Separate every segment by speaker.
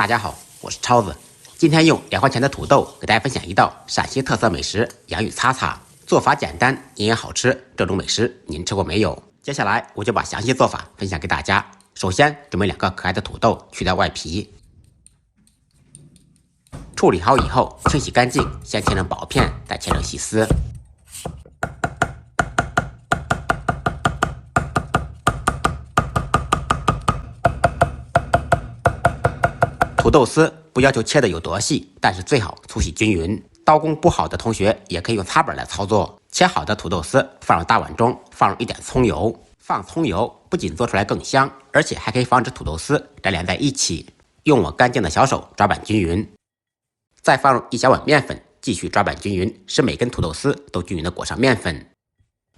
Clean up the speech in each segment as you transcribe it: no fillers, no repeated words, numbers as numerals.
Speaker 1: 大家好，我是超子。今天用2块钱的土豆给大家分享一道陕西特色美食洋芋擦擦，做法简单，营养好吃。这种美食您吃过没有？接下来我就把详细做法分享给大家。首先准备2个可爱的土豆，去掉外皮。处理好以后清洗干净，先切成薄片，再切成细丝。土豆丝不要求切的有多细，但是最好粗细均匀。刀工不好的同学也可以用擦板来操作。切好的土豆丝放入大碗中，放入一点葱油。放葱油不仅做出来更香，而且还可以防止土豆丝粘连在一起。用我干净的小手抓拌均匀。再放入1小碗面粉，继续抓拌均匀，使每根土豆丝都均匀的裹上面粉。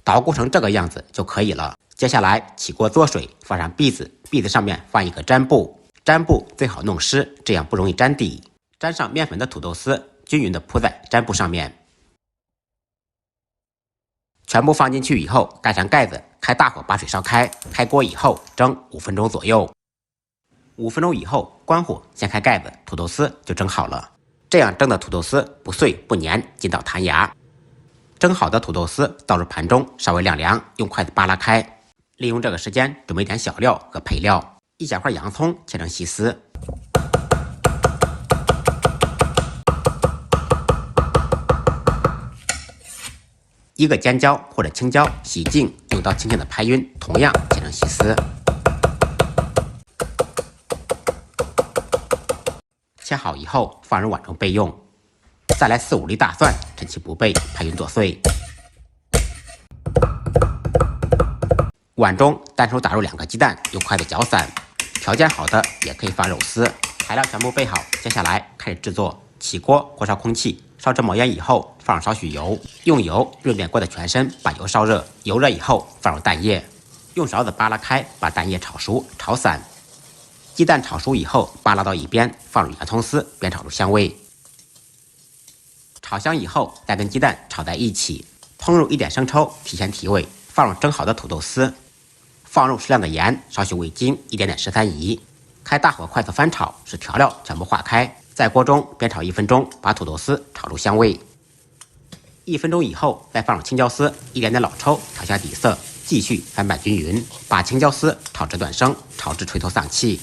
Speaker 1: 捣鼓成这个样子就可以了。接下来起锅做水，放上篦子，篦子上面放一个粘布。粘布最好弄湿，这样不容易粘底。沾上面粉的土豆丝均匀地铺在粘布上面，全部放进去以后，盖上盖子，开大火把水烧开。开锅以后蒸5分钟左右。5分钟以后关火，掀开盖子，土豆丝就蒸好了。这样蒸的土豆丝不碎不粘，筋道弹牙。蒸好的土豆丝倒入盘中，稍微晾凉，用筷子扒拉开。利用这个时间准备点小料和配料。1小块洋葱切成细丝，一个尖椒或者青椒洗净，用刀轻轻的拍匀，同样切成细丝。切好以后放入碗中备用。再来4、5粒大蒜，趁其不备，拍匀剁碎。碗中单手打入2个鸡蛋，用筷子搅散。条件好的也可以放肉丝。材料全部备好，接下来开始制作。起锅，火烧空气，烧至冒烟以后，放少许油，用油润遍锅的全身，把油烧热。油热以后，放入蛋液，用勺子扒拉开，把蛋液炒熟、炒散。鸡蛋炒熟以后，扒拉到一边，放入洋葱丝，煸炒出香味。炒香以后，再跟鸡蛋炒在一起，烹入1点生抽，提鲜提味。放入蒸好的土豆丝。放入适量的盐，少许味精，一点点十三姨。开大火快速翻炒，使调料全部化开。在锅中煸炒1分钟，把土豆丝炒出香味。1分钟以后，再放入青椒丝，一点点老抽调下底色，继续翻拌均匀，把青椒丝炒至断生，炒至垂头丧气。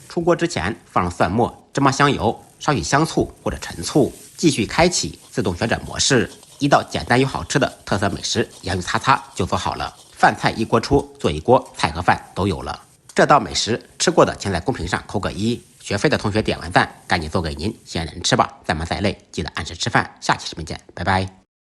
Speaker 1: 出锅之前放入蒜末、芝麻香油，少许香醋或者陈醋，继续开启自动旋转模式。一道简单又好吃的特色美食洋芋擦擦就做好了。饭菜一锅出，做一锅菜和饭都有了。这道美食吃过的请在公屏上扣个1，学废的同学点完赞，赶紧做给您心爱的人吃吧。再忙再累，记得按时吃饭。下期视频见，拜拜。